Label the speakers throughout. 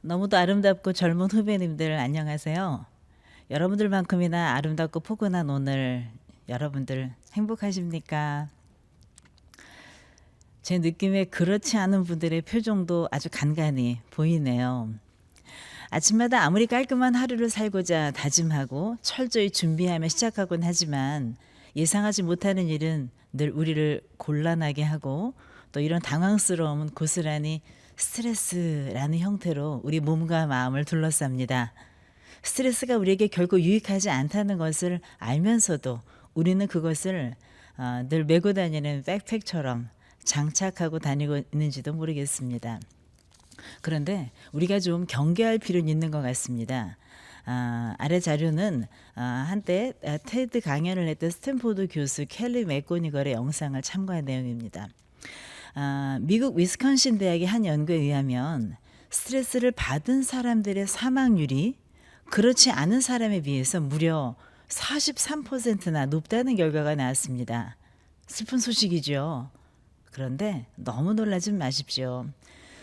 Speaker 1: 너무도 아름답고 젊은 후배님들 안녕하세요. 여러분들만큼이나 아름답고 포근한 오늘 여러분들 행복하십니까? 제 느낌에 그렇지 않은 분들의 표정도 아주 간간히 보이네요. 아침마다 아무리 깔끔한 하루를 살고자 다짐하고 철저히 준비하며 시작하곤 하지만 예상하지 못하는 일은 늘 우리를 곤란하게 하고 또 이런 당황스러움은 고스란히 스트레스라는 형태로 우리 몸과 마음을 둘러쌉니다. 스트레스가 우리에게 결코 유익하지 않다는 것을 알면서도 우리는 그것을 늘 메고 다니는 백팩처럼 장착하고 다니고 있는지도 모르겠습니다. 그런데 우리가 좀 경계할 필요는 있는 것 같습니다. 아래 자료는 한때 테드 강연을 했던 스탠포드 교수 켈리 맥고니걸의 영상을 참고한 내용입니다. 미국 위스콘신 대학의 한 연구에 의하면 스트레스를 받은 사람들의 사망률이 그렇지 않은 사람에 비해서 무려 43%나 높다는 결과가 나왔습니다. 슬픈 소식이죠. 그런데 너무 놀라지 마십시오.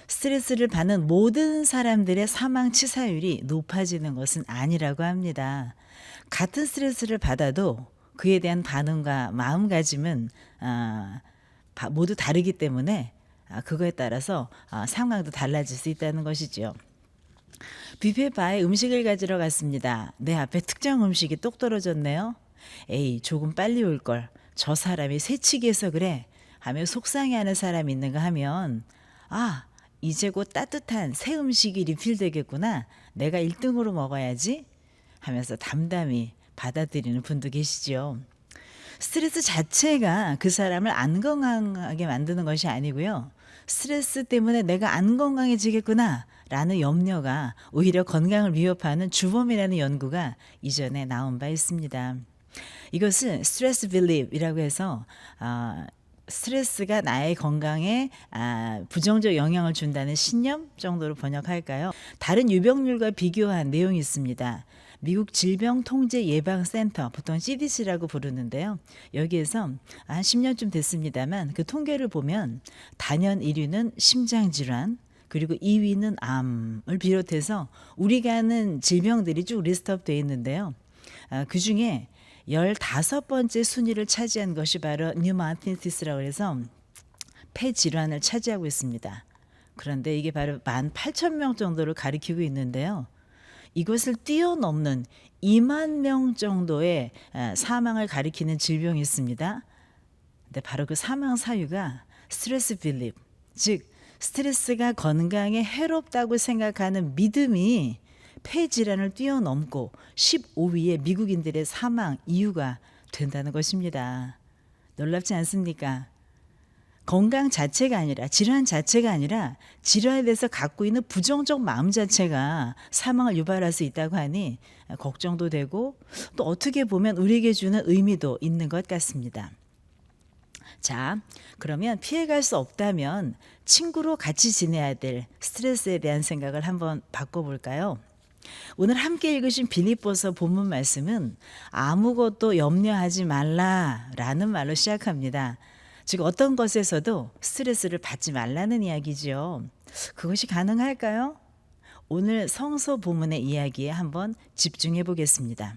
Speaker 1: 스트레스를 받는 모든 사람들의 사망 치사율이 높아지는 것은 아니라고 합니다. 같은 스트레스를 받아도 그에 대한 반응과 마음가짐은 모두 다르기 때문에 그거에 따라서 상황도 달라질 수 있다는 것이죠. 뷔페 바에 음식을 가지러 갔습니다. 내 앞에 특정 음식이 똑 떨어졌네요. 에이, 조금 빨리 올걸. 저 사람이 새치기해서 그래. 하며 속상해하는 사람이 있는가 하면 이제 곧 따뜻한 새 음식이 리필되겠구나. 내가 1등으로 먹어야지 하면서 담담히 받아들이는 분도 계시죠. 스트레스 자체가 그 사람을 안 건강하게 만드는 것이 아니고요. 스트레스 때문에 내가 안 건강해지겠구나 라는 염려가 오히려 건강을 위협하는 주범이라는 연구가 이전에 나온 바 있습니다. 이것은 스트레스 빌립이라고 해서 스트레스가 나의 건강에 부정적 영향을 준다는 신념 정도로 번역할까요? 다른 유병률과 비교한 내용이 있습니다. 미국 질병통제예방센터, 보통 CDC라고 부르는데요. 여기에서 한 10년쯤 됐습니다만 그 통계를 보면 단연 1위는 심장질환, 그리고 2위는 암을 비롯해서 우리가 아는 질병들이 쭉 리스트업되어 있는데요. 그중에 15번째 순위를 차지한 것이 바로 뉴마티티스라고 해서 폐질환을 차지하고 있습니다. 그런데 이게 바로 18,000명 정도를 가리키고 있는데요. 이것을 뛰어넘는 2만 명 정도의 사망을 가리키는 질병이 있습니다. 근데 바로 그 사망 사유가 스트레스 빌립, 즉 스트레스가 건강에 해롭다고 생각하는 믿음이 폐질환을 뛰어넘고 15위의 미국인들의 사망 이유가 된다는 것입니다. 놀랍지 않습니까? 건강 자체가 아니라, 질환 자체가 아니라 질환에 대해서 갖고 있는 부정적 마음 자체가 사망을 유발할 수 있다고 하니 걱정도 되고 또 어떻게 보면 우리에게 주는 의미도 있는 것 같습니다. 자, 그러면 피해갈 수 없다면 친구로 같이 지내야 될 스트레스에 대한 생각을 한번 바꿔볼까요? 오늘 함께 읽으신 빌립보서 본문 말씀은 아무것도 염려하지 말라라는 말로 시작합니다. 즉 어떤 것에서도 스트레스를 받지 말라는 이야기죠. 그것이 가능할까요? 오늘 성서 본문의 이야기에 한번 집중해 보겠습니다.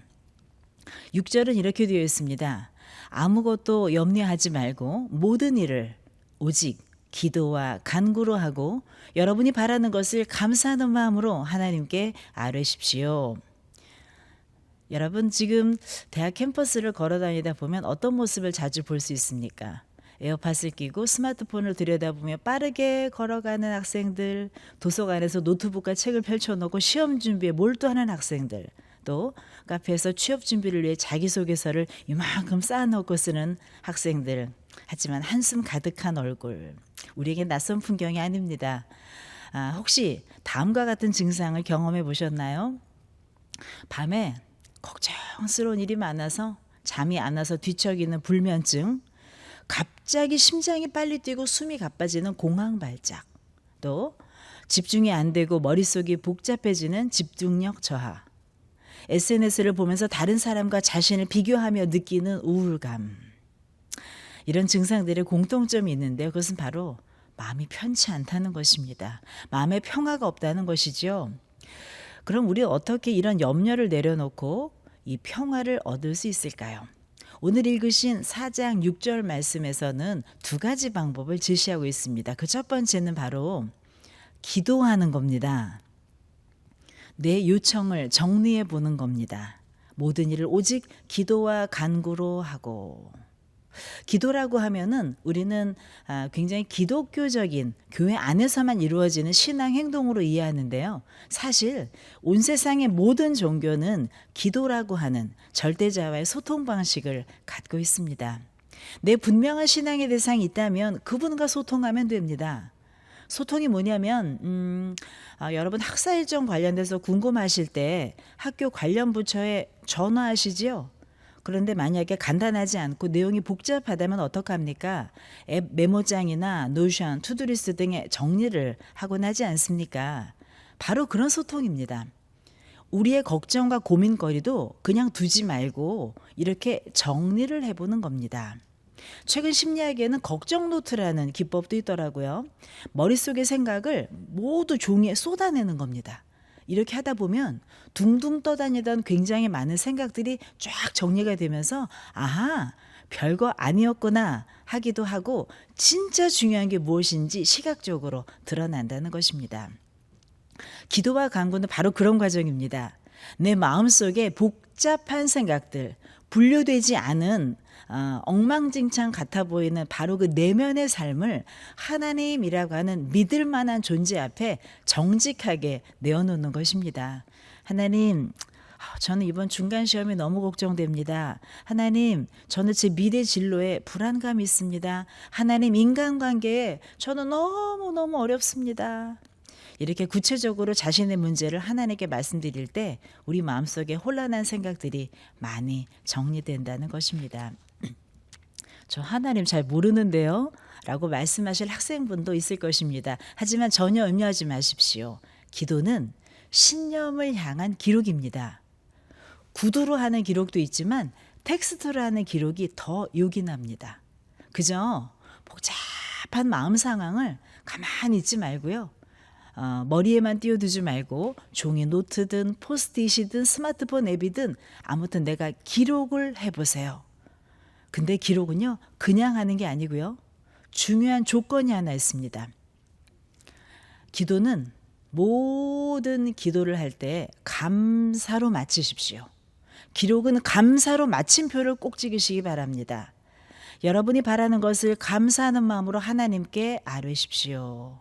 Speaker 1: 6절은 이렇게 되어 있습니다. 아무것도 염려하지 말고 모든 일을 오직 기도와 간구로 하고 여러분이 바라는 것을 감사하는 마음으로 하나님께 아뢰십시오. 여러분 지금 대학 캠퍼스를 걸어 다니다 보면 어떤 모습을 자주 볼 수 있습니까? 에어팟을 끼고 스마트폰을 들여다보며 빠르게 걸어가는 학생들, 도서관에서 노트북과 책을 펼쳐놓고 시험 준비에 몰두하는 학생들, 또 카페에서 취업 준비를 위해 자기소개서를 이만큼 쌓아놓고 쓰는 학생들, 하지만 한숨 가득한 얼굴, 우리에게 낯선 풍경이 아닙니다. 혹시 다음과 같은 증상을 경험해 보셨나요? 밤에 걱정스러운 일이 많아서 잠이 안 와서 뒤척이는 불면증, 갑자기 심장이 빨리 뛰고 숨이 가빠지는 공황 발작, 또 집중이 안 되고 머릿속이 복잡해지는 집중력 저하, SNS를 보면서 다른 사람과 자신을 비교하며 느끼는 우울감. 이런 증상들의 공통점이 있는데요. 그것은 바로 마음이 편치 않다는 것입니다. 마음에 평화가 없다는 것이죠. 그럼 우리 어떻게 이런 염려를 내려놓고 이 평화를 얻을 수 있을까요? 오늘 읽으신 4장 6절 말씀에서는 두 가지 방법을 제시하고 있습니다. 그 첫 번째는 바로 기도하는 겁니다. 내 요청을 정리해 보는 겁니다. 모든 일을 오직 기도와 간구로 하고, 기도라고 하면은 우리는 굉장히 기독교적인 교회 안에서만 이루어지는 신앙 행동으로 이해하는데요. 사실 온 세상의 모든 종교는 기도라고 하는 절대자와의 소통 방식을 갖고 있습니다. 내 분명한 신앙의 대상이 있다면 그분과 소통하면 됩니다. 소통이 뭐냐면 여러분 학사 일정 관련돼서 궁금하실 때 학교 관련 부처에 전화하시지요. 그런데 만약에 간단하지 않고 내용이 복잡하다면 어떡합니까? 앱 메모장이나 노션, 투두리스트 등의 정리를 하곤 하지 않습니까? 바로 그런 소통입니다. 우리의 걱정과 고민거리도 그냥 두지 말고 이렇게 정리를 해보는 겁니다. 최근 심리학에는 걱정 노트라는 기법도 있더라고요. 머릿속의 생각을 모두 종이에 쏟아내는 겁니다. 이렇게 하다 보면 둥둥 떠다니던 굉장히 많은 생각들이 쫙 정리가 되면서 아하, 별거 아니었구나 하기도 하고 진짜 중요한 게 무엇인지 시각적으로 드러난다는 것입니다. 기도와 간구는 바로 그런 과정입니다. 내 마음속에 복잡한 생각들, 분류되지 않은 엉망진창 같아 보이는 바로 그 내면의 삶을 하나님이라고 하는 믿을 만한 존재 앞에 정직하게 내어놓는 것입니다. 하나님, 저는 이번 중간 시험이 너무 걱정됩니다. 하나님, 저는 제 미래 진로에 불안감이 있습니다. 하나님, 인간관계에 저는 너무너무 어렵습니다. 이렇게 구체적으로 자신의 문제를 하나님께 말씀드릴 때 우리 마음속에 혼란한 생각들이 많이 정리된다는 것입니다. 저 하나님 잘 모르는데요? 라고 말씀하실 학생분도 있을 것입니다. 하지만 전혀 염려하지 마십시오. 기도는 신념을 향한 기록입니다. 구두로 하는 기록도 있지만 텍스트로 하는 기록이 더 요긴합니다. 그저 복잡한 마음 상황을 가만히 있지 말고요. 머리에만 띄워두지 말고 종이 노트든 포스트잇이든 스마트폰 앱이든 아무튼 내가 기록을 해보세요. 근데 기록은요, 그냥 하는 게 아니고요. 중요한 조건이 하나 있습니다. 기도는 모든 기도를 할 때 감사로 마치십시오. 기록은 감사로 마침표를 꼭 찍으시기 바랍니다. 여러분이 바라는 것을 감사하는 마음으로 하나님께 아뢰십시오.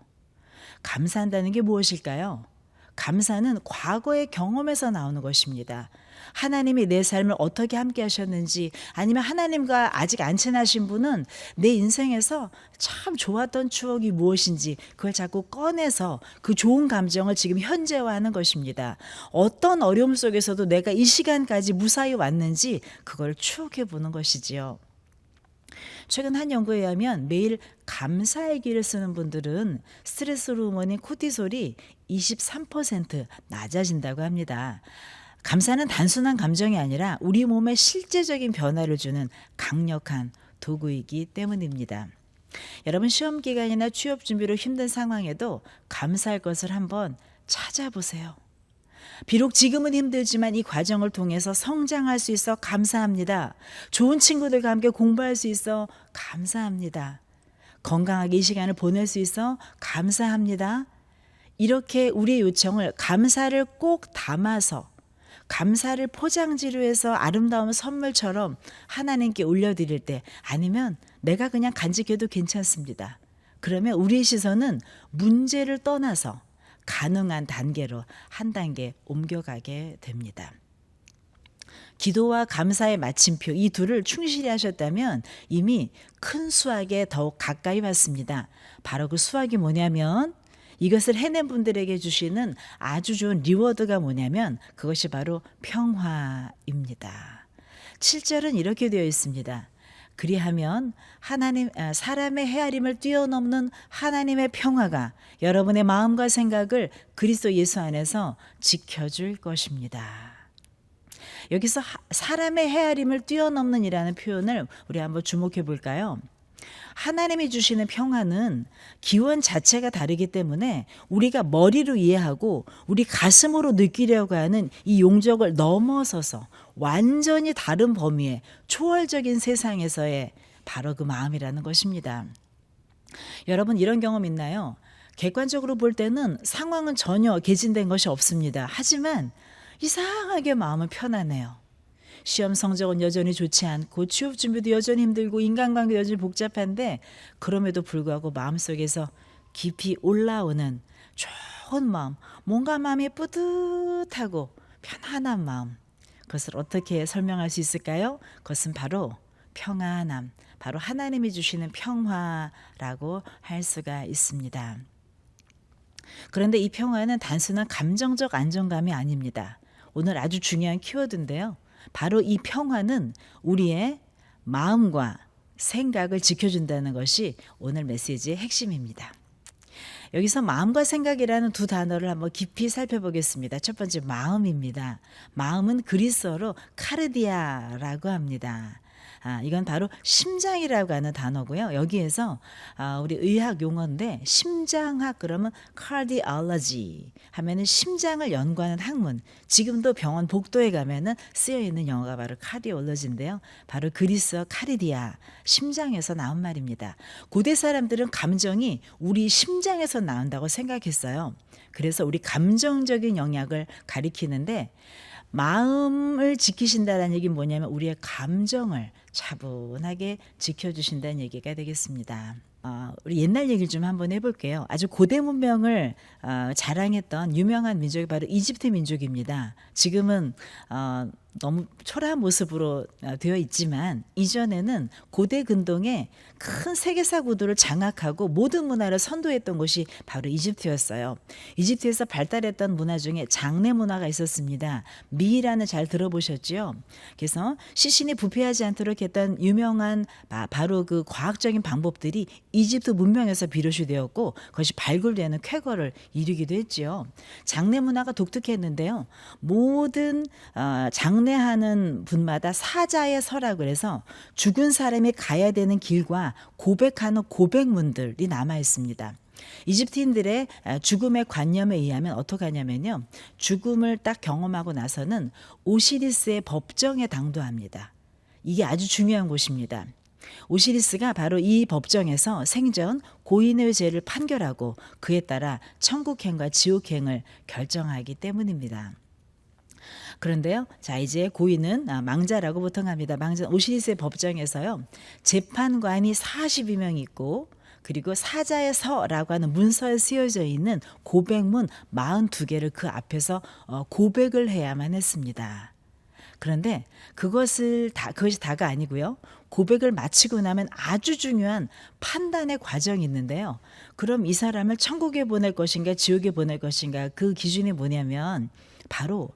Speaker 1: 감사한다는 게 무엇일까요? 감사는 과거의 경험에서 나오는 것입니다. 하나님이 내 삶을 어떻게 함께 하셨는지, 아니면 하나님과 아직 안 친하신 분은 내 인생에서 참 좋았던 추억이 무엇인지 그걸 자꾸 꺼내서 그 좋은 감정을 지금 현재화하는 것입니다. 어떤 어려움 속에서도 내가 이 시간까지 무사히 왔는지 그걸 추억해 보는 것이지요. 최근 한 연구에 의하면 매일 감사일기를 쓰는 분들은 스트레스 호르몬인 코티솔이 23% 낮아진다고 합니다. 감사는 단순한 감정이 아니라 우리 몸에 실제적인 변화를 주는 강력한 도구이기 때문입니다. 여러분 시험 기간이나 취업 준비로 힘든 상황에도 감사할 것을 한번 찾아보세요. 비록 지금은 힘들지만 이 과정을 통해서 성장할 수 있어 감사합니다. 좋은 친구들과 함께 공부할 수 있어 감사합니다. 건강하게 이 시간을 보낼 수 있어 감사합니다. 이렇게 우리의 요청을 감사를 꼭 담아서 감사를 포장지로 해서 아름다운 선물처럼 하나님께 올려드릴 때, 아니면 내가 그냥 간직해도 괜찮습니다. 그러면 우리의 시선은 문제를 떠나서 가능한 단계로 한 단계 옮겨가게 됩니다. 기도와 감사의 마침표, 이 둘을 충실히 하셨다면 이미 큰 수확에 더욱 가까이 왔습니다. 바로 그 수확이 뭐냐면, 이것을 해낸 분들에게 주시는 아주 좋은 리워드가 뭐냐면 그것이 바로 평화입니다. 7절은 이렇게 되어 있습니다. 그리하면 사람의 헤아림을 뛰어넘는 하나님의 평화가 여러분의 마음과 생각을 그리스도 예수 안에서 지켜줄 것입니다. 여기서 사람의 헤아림을 뛰어넘는 이라는 표현을 우리 한번 주목해 볼까요? 하나님이 주시는 평안은 기원 자체가 다르기 때문에 우리가 머리로 이해하고 우리 가슴으로 느끼려고 하는 이 용적을 넘어서서 완전히 다른 범위의 초월적인 세상에서의 바로 그 마음이라는 것입니다. 여러분 이런 경험 있나요? 객관적으로 볼 때는 상황은 전혀 개진된 것이 없습니다. 하지만 이상하게 마음은 편안해요. 시험 성적은 여전히 좋지 않고 취업 준비도 여전히 힘들고 인간관계도 여전히 복잡한데 그럼에도 불구하고 마음속에서 깊이 올라오는 좋은 마음, 뭔가 마음이 뿌듯하고 편안한 마음. 그것을 어떻게 설명할 수 있을까요? 그것은 바로 평안함, 바로 하나님이 주시는 평화라고 할 수가 있습니다. 그런데 이 평화는 단순한 감정적 안정감이 아닙니다. 오늘 아주 중요한 키워드인데요. 바로 이 평화는 우리의 마음과 생각을 지켜준다는 것이 오늘 메시지의 핵심입니다. 여기서 마음과 생각이라는 두 단어를 한번 깊이 살펴보겠습니다. 첫 번째 마음입니다. 마음은 그리스어로 카르디아라고 합니다. 이건 바로 심장이라고 하는 단어고요. 여기에서 우리 의학 용어인데 심장학 그러면 cardiology 하면은 심장을 연구하는 학문. 지금도 병원 복도에 가면은 쓰여 있는 영어가 바로 cardiology인데요. 바로 그리스어 카르디아 심장에서 나온 말입니다. 고대 사람들은 감정이 우리 심장에서 나온다고 생각했어요. 그래서 우리 감정적인 영역을 가리키는데 마음을 지키신다는 얘기는 뭐냐면 우리의 감정을 차분하게 지켜주신다는 얘기가 되겠습니다. 우리 옛날 얘기를 좀 한번 해볼게요. 아주 고대 문명을 자랑했던 유명한 민족이 바로 이집트 민족입니다. 지금은 너무 초라한 모습으로 되어 있지만 이전에는 고대 근동에 큰 세계사 구도를 장악하고 모든 문화를 선도했던 곳이 바로 이집트였어요. 이집트에서 발달했던 문화 중에 장례 문화가 있었습니다. 미이라는 잘 들어보셨죠? 그래서 시신이 부패하지 않도록 했던 유명한 바로 그 과학적인 방법들이 이집트 문명에서 비롯이 되었고 그것이 발굴되는 쾌거를 이루기도 했죠. 장례 문화가 독특했는데요. 모든 장례하는 분마다 사자의 서라고 해서 죽은 사람이 가야 되는 길과 고백하는 고백문들이 남아 있습니다. 이집트인들의 죽음의 관념에 의하면 어떻게 하냐면요. 죽음을 딱 경험하고 나서는 오시리스의 법정에 당도합니다. 이게 아주 중요한 곳입니다. 오시리스가 바로 이 법정에서 생전 고인의 죄를 판결하고 그에 따라 천국행과 지옥행을 결정하기 때문입니다. 그런데요, 자 이제 고인은 망자라고 보통 합니다. 망자 오시리스의 법정에서요 재판관이 42명 있고 그리고 사자의 서라고 하는 문서에 쓰여져 있는 고백문 42개를 그 앞에서 고백을 해야만 했습니다. 그런데 그것이 다가 아니고요. 고백을 마치고 나면 아주 중요한 판단의 과정이 있는데요. 그럼 이 사람을 천국에 보낼 것인가 지옥에 보낼 것인가 그 기준이 뭐냐면 바로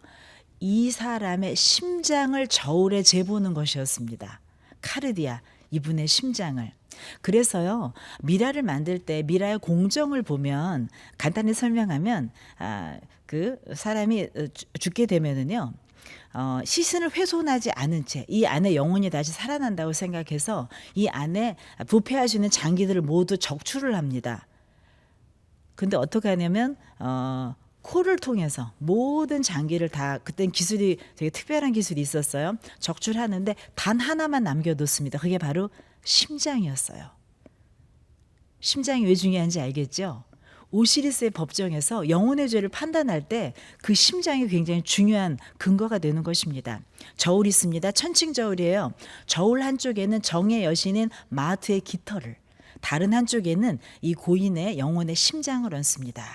Speaker 1: 이 사람의 심장을 저울에 재보는 것이었습니다. 카르디아, 이분의 심장을. 그래서요, 미라를 만들 때 미라의 공정을 보면 간단히 설명하면 그 사람이 죽게 되면은요. 시신을 훼손하지 않은 채 이 안에 영혼이 다시 살아난다고 생각해서 이 안에 부패할 수 있는 장기들을 모두 적출을 합니다. 근데 어떻게 하냐면 코를 통해서 모든 장기를 다 그땐 기술이 되게 특별한 기술이 있었어요. 적출하는데 단 하나만 남겨뒀습니다. 그게 바로 심장이었어요. 심장이 왜 중요한지 알겠죠? 오시리스의 법정에서 영혼의 죄를 판단할 때 그 심장이 굉장히 중요한 근거가 되는 것입니다. 저울이 있습니다. 천칭 저울이에요. 저울 한쪽에는 정의 여신인 마트의 깃털을, 다른 한쪽에는 이 고인의 영혼의 심장을 얹습니다.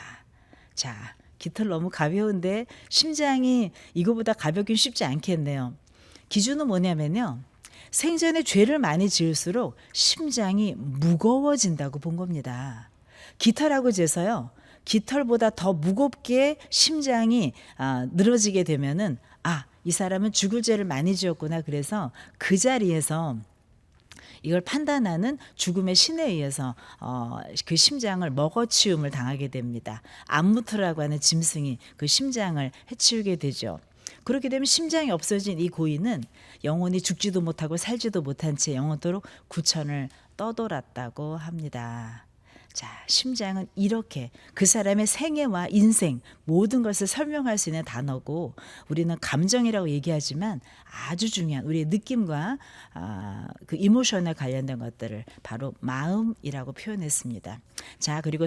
Speaker 1: 자, 깃털 너무 가벼운데 심장이 이거보다 가볍긴 쉽지 않겠네요. 기준은 뭐냐면요. 생전에 죄를 많이 지을수록 심장이 무거워진다고 본 겁니다. 깃털하고 재서요. 깃털보다 더 무겁게 심장이 늘어지게 되면은 이 사람은 죽을 죄를 많이 지었구나. 그래서 그 자리에서 이걸 판단하는 죽음의 신에 의해서 그 심장을 먹어치움을 당하게 됩니다. 암무트라고 하는 짐승이 그 심장을 해치우게 되죠. 그렇게 되면 심장이 없어진 이 고인은 영혼이 죽지도 못하고 살지도 못한 채 영원토록 구천을 떠돌았다고 합니다. 자, 심장은 이렇게 그 사람의 생애와 인생 모든 것을 설명할 수 있는 단어고, 우리는 감정이라고 얘기하지만 아주 중요한 우리의 느낌과 그 이모션에 관련된 것들을 바로 마음이라고 표현했습니다. 자, 그리고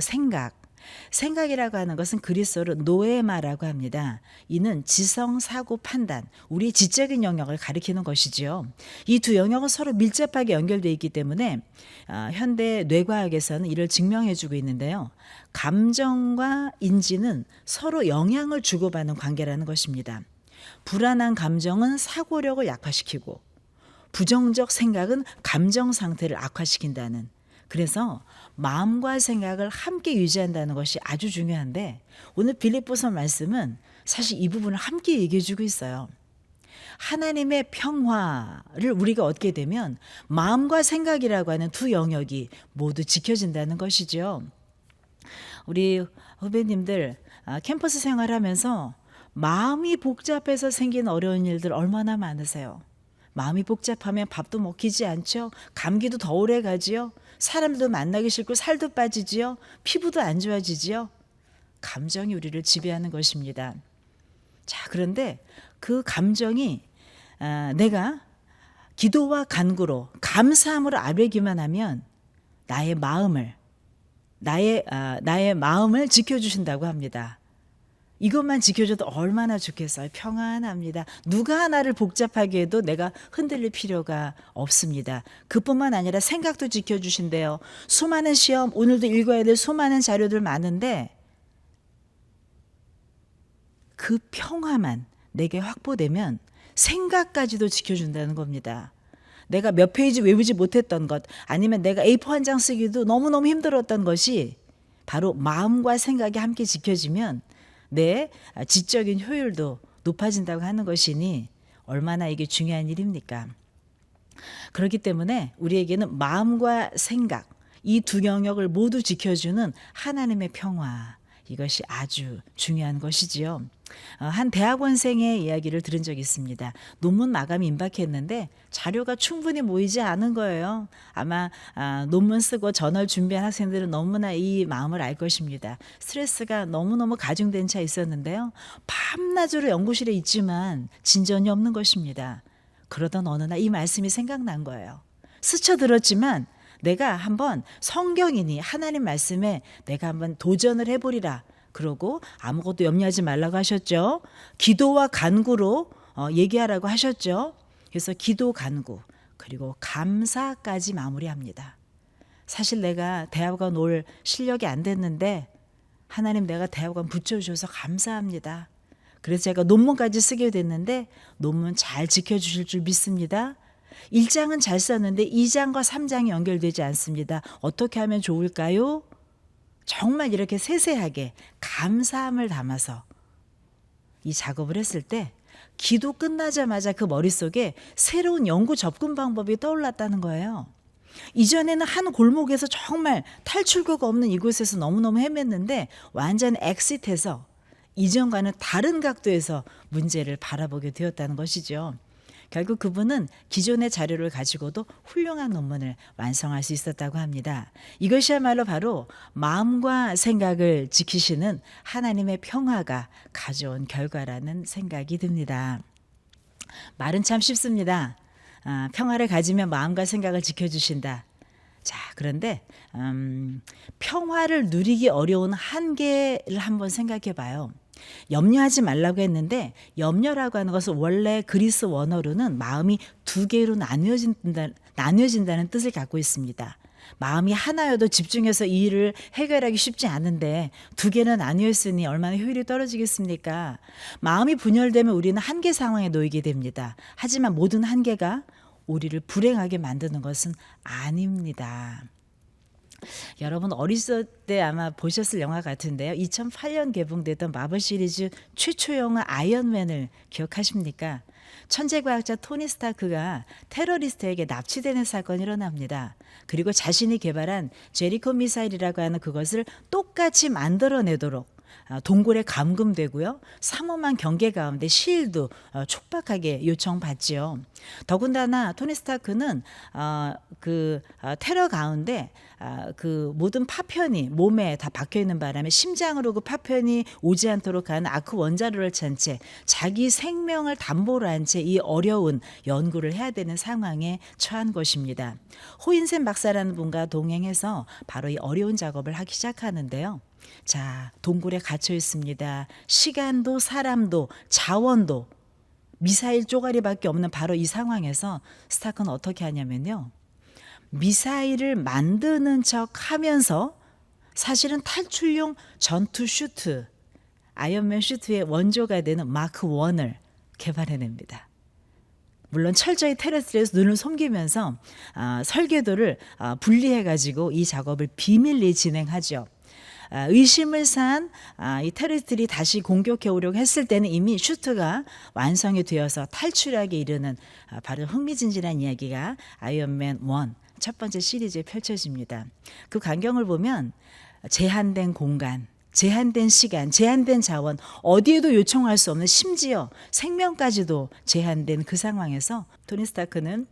Speaker 1: 생각이라고 하는 것은 그리스어로 노에마라고 합니다. 이는 지성, 사고, 판단, 우리의 지적인 영역을 가리키는 것이지요. 이 두 영역은 서로 밀접하게 연결되어 있기 때문에 현대 뇌과학에서는 이를 증명해주고 있는데요. 감정과 인지는 서로 영향을 주고받는 관계라는 것입니다. 불안한 감정은 사고력을 약화시키고 부정적 생각은 감정 상태를 악화시킨다는, 그래서 마음과 생각을 함께 유지한다는 것이 아주 중요한데, 오늘 빌립보서 말씀은 사실 이 부분을 함께 얘기해 주고 있어요. 하나님의 평화를 우리가 얻게 되면 마음과 생각이라고 하는 두 영역이 모두 지켜진다는 것이죠. 우리 후배님들 캠퍼스 생활하면서 마음이 복잡해서 생긴 어려운 일들 얼마나 많으세요? 마음이 복잡하면 밥도 먹히지 않죠. 감기도 더 오래 가지요. 사람도 만나기 싫고 살도 빠지지요. 피부도 안 좋아지지요. 감정이 우리를 지배하는 것입니다. 자, 그런데 그 감정이 내가 기도와 간구로 감사함으로 아뢰기만 하면 나의 마음을 지켜주신다고 합니다. 이것만 지켜줘도 얼마나 좋겠어요. 평안합니다. 누가 하나를 복잡하게 해도 내가 흔들릴 필요가 없습니다. 그뿐만 아니라 생각도 지켜주신대요. 수많은 시험, 오늘도 읽어야 될 수많은 자료들 많은데 그 평화만 내게 확보되면 생각까지도 지켜준다는 겁니다. 내가 몇 페이지 외우지 못했던 것, 아니면 내가 A4 한 장 쓰기도 너무너무 힘들었던 것이 바로 마음과 생각이 함께 지켜지면 내 지적인 효율도 높아진다고 하는 것이니 얼마나 이게 중요한 일입니까? 그렇기 때문에 우리에게는 마음과 생각, 이 두 영역을 모두 지켜주는 하나님의 평화, 이것이 아주 중요한 것이지요. 한 대학원생의 이야기를 들은 적이 있습니다. 논문 마감이 임박했는데 자료가 충분히 모이지 않은 거예요. 아마 논문 쓰고 저널 준비한 학생들은 너무나 이 마음을 알 것입니다. 스트레스가 너무너무 가중된 채 있었는데요. 밤낮으로 연구실에 있지만 진전이 없는 것입니다. 그러던 어느 날 이 말씀이 생각난 거예요. 스쳐들었지만 내가 한번 성경이니 하나님 말씀에 내가 한번 도전을 해보리라. 그러고 아무것도 염려하지 말라고 하셨죠. 기도와 간구로 얘기하라고 하셨죠. 그래서 기도, 간구, 그리고 감사까지 마무리합니다. 사실 내가 대학원 올 실력이 안 됐는데 하나님, 내가 대학원 붙여주셔서 감사합니다. 그래서 제가 논문까지 쓰게 됐는데 논문 잘 지켜주실 줄 믿습니다. 1장은 잘 썼는데 2장과 3장이 연결되지 않습니다. 어떻게 하면 좋을까요? 정말 이렇게 세세하게 감사함을 담아서 이 작업을 했을 때 기도 끝나자마자 그 머릿속에 새로운 연구 접근 방법이 떠올랐다는 거예요. 이전에는 한 골목에서 정말 탈출구가 없는 이곳에서 너무너무 헤맸는데 완전 엑싯해서 이전과는 다른 각도에서 문제를 바라보게 되었다는 것이죠. 결국 그분은 기존의 자료를 가지고도 훌륭한 논문을 완성할 수 있었다고 합니다. 이것이야말로 바로 마음과 생각을 지키시는 하나님의 평화가 가져온 결과라는 생각이 듭니다. 말은 참 쉽습니다. 평화를 가지면 마음과 생각을 지켜주신다. 자, 그런데 평화를 누리기 어려운 한계를 한번 생각해 봐요. 염려하지 말라고 했는데 염려라고 하는 것은 원래 그리스 원어로는 마음이 두 개로 나뉘어진다는 뜻을 갖고 있습니다. 마음이 하나여도 집중해서 이 일을 해결하기 쉽지 않은데 두 개는 나뉘어 있으니 얼마나 효율이 떨어지겠습니까? 마음이 분열되면 우리는 한계 상황에 놓이게 됩니다. 하지만 모든 한계가 우리를 불행하게 만드는 것은 아닙니다. 여러분 어렸을 때 아마 보셨을 영화 같은데요. 2008년 개봉됐던 마블 시리즈 최초 영화 아이언맨을 기억하십니까? 천재과학자 토니 스타크가 테러리스트에게 납치되는 사건이 일어납니다. 그리고 자신이 개발한 제리코 미사일이라고 하는 그것을 똑같이 만들어내도록 동굴에 감금되고요. 삼엄한 경계 가운데 시일도 촉박하게 요청받지요. 더군다나 토니 스타크는 테러 가운데 그 모든 파편이 몸에 다 박혀 있는 바람에 심장으로 그 파편이 오지 않도록 하는 아크 원자로를 찬 채 자기 생명을 담보로 한 채 이 어려운 연구를 해야 되는 상황에 처한 것입니다. 호인센 박사라는 분과 동행해서 바로 이 어려운 작업을 하기 시작하는데요. 자, 동굴에 갇혀 있습니다. 시간도 사람도 자원도 미사일 쪼가리밖에 없는 바로 이 상황에서 스타크는 어떻게 하냐면요. 미사일을 만드는 척 하면서 사실은 탈출용 전투 슈트, 아이언맨 슈트의 원조가 되는 마크 1을 개발해냅니다. 물론 철저히 테레스트리에서 눈을 숨기면서 설계도를 분리해가지고 이 작업을 비밀리 진행하죠. 의심을 산 이 테레스트리 다시 공격해 오려고 했을 때는 이미 슈트가 완성이 되어서 탈출하게 이르는 바로 흥미진진한 이야기가 아이언맨 1 첫 번째 시리즈에 펼쳐집니다. 그 광경을 보면 제한된 공간, 제한된 시간, 제한된 자원, 어디에도 요청할 수 없는 심지어 생명까지도 제한된 그 상황에서 토니 스타크는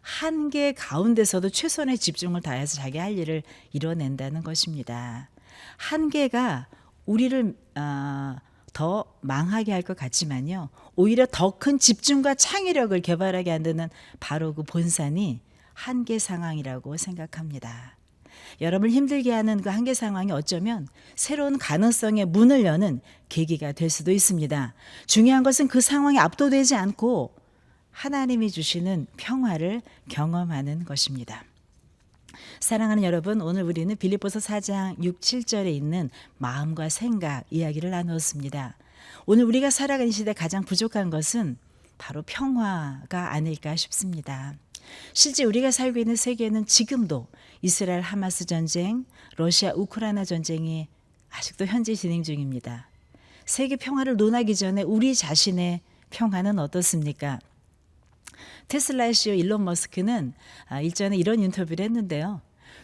Speaker 1: 한계 가운데서도 최선의 집중을 다해서 자기 할 일을 이뤄낸다는 것입니다. 한계가 우리를 더 망하게 할 것 같지만요. 오히려 더 큰 집중과 창의력을 개발하게 만드는 바로 그 본산이 한계 상황이라고 생각합니다. 여러분을 힘들게 하는 그 한계 상황이 어쩌면 새로운 가능성의 문을 여는 계기가 될 수도 있습니다. 중요한 것은 그 상황에 압도되지 않고 하나님이 주시는 평화를 경험하는 것입니다. 사랑하는 여러분, 오늘 우리는 빌립보서 4장 6, 7절에 있는 마음과 생각 이야기를 나누었습니다. 오늘 우리가 살아가는 시대 가장 부족한 것은 바로 평화가 아닐까 싶습니다. 실제 우리가 살고 있는 세계는 지금도 이스라엘 하마스 전쟁, 러시아 우크라이나 전쟁이 아직도 현재 진행 중입니다. 세계 평화를 논하기 전에 우리 자신의 평화는 어떻습니까? 테슬라의 CEO 일론 머스크는 일전에 이런 인터뷰를 했는데요.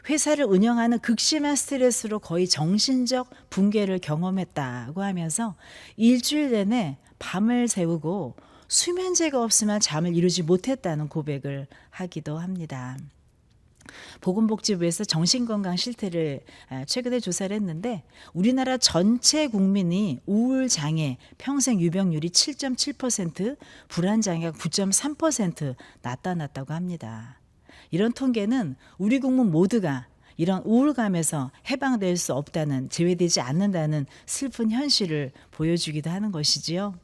Speaker 1: 회사를 운영하는 극심한 스트레스로 거의 정신적 붕괴를 경험했다고 하면서 일주일 내내 밤을 새우고 수면제가 없으면 잠을 이루지 못했다는 고백을 하기도 합니다. 보건복지부에서 정신건강 실태를 최근에 조사를 했는데 우리나라 전체 국민이 우울장애 평생 유병률이 7.7%, 불안장애가 9.3% 나타났다고 합니다. 이런 통계는 우리 국민 모두가 이런 우울감에서 해방될 수 없다는, 제외되지 않는다는 슬픈 현실을 보여주기도 하는 것이지요.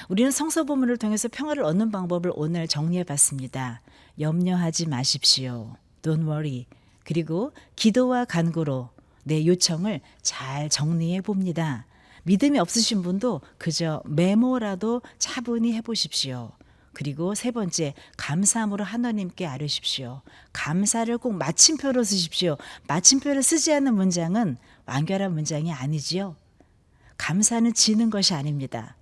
Speaker 1: 우리는 성서 본문을 통해서 평화를 얻는 방법을 오늘 정리해 봤습니다. 염려하지 마십시오. Don't worry. 그리고 기도와 간구로 내 요청을 잘 정리해 봅니다. 믿음이 없으신 분도 그저 메모라도 차분히 해보십시오. 그리고 세 번째, 감사함으로 하나님께 아뢰십시오. 감사를 꼭 마침표로 쓰십시오. 마침표를 쓰지 않는 문장은 완결한 문장이 아니지요. 감사는 지는 것이 아닙니다.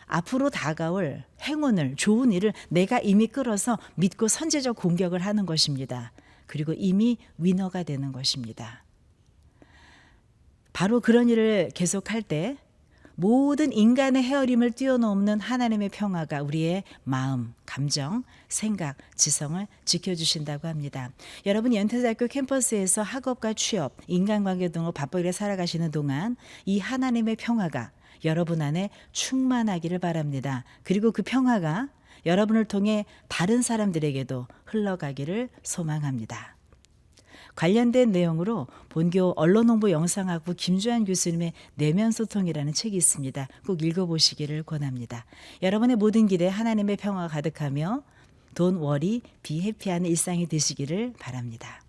Speaker 1: 앞으로 다가올 행운을, 좋은 일을 내가 이미 끌어서 믿고 선제적 공격을 하는 것입니다. 그리고 이미 위너가 되는 것입니다. 바로 그런 일을 계속할 때 모든 인간의 헤어림을 뛰어넘는 하나님의 평화가 우리의 마음, 감정, 생각, 지성을 지켜주신다고 합니다. 여러분이 연태대학교 캠퍼스에서 학업과 취업, 인간관계 등으로 바쁘게 살아가시는 동안 이 하나님의 평화가 여러분 안에 충만하기를 바랍니다. 그리고 그 평화가 여러분을 통해 다른 사람들에게도 흘러가기를 소망합니다. 관련된 내용으로 본교 언론홍보 영상학부 김주환 교수님의 내면소통이라는 책이 있습니다. 꼭 읽어보시기를 권합니다. 여러분의 모든 길에 하나님의 평화가 가득하며 Don't worry, be happy하는 일상이 되시기를 바랍니다.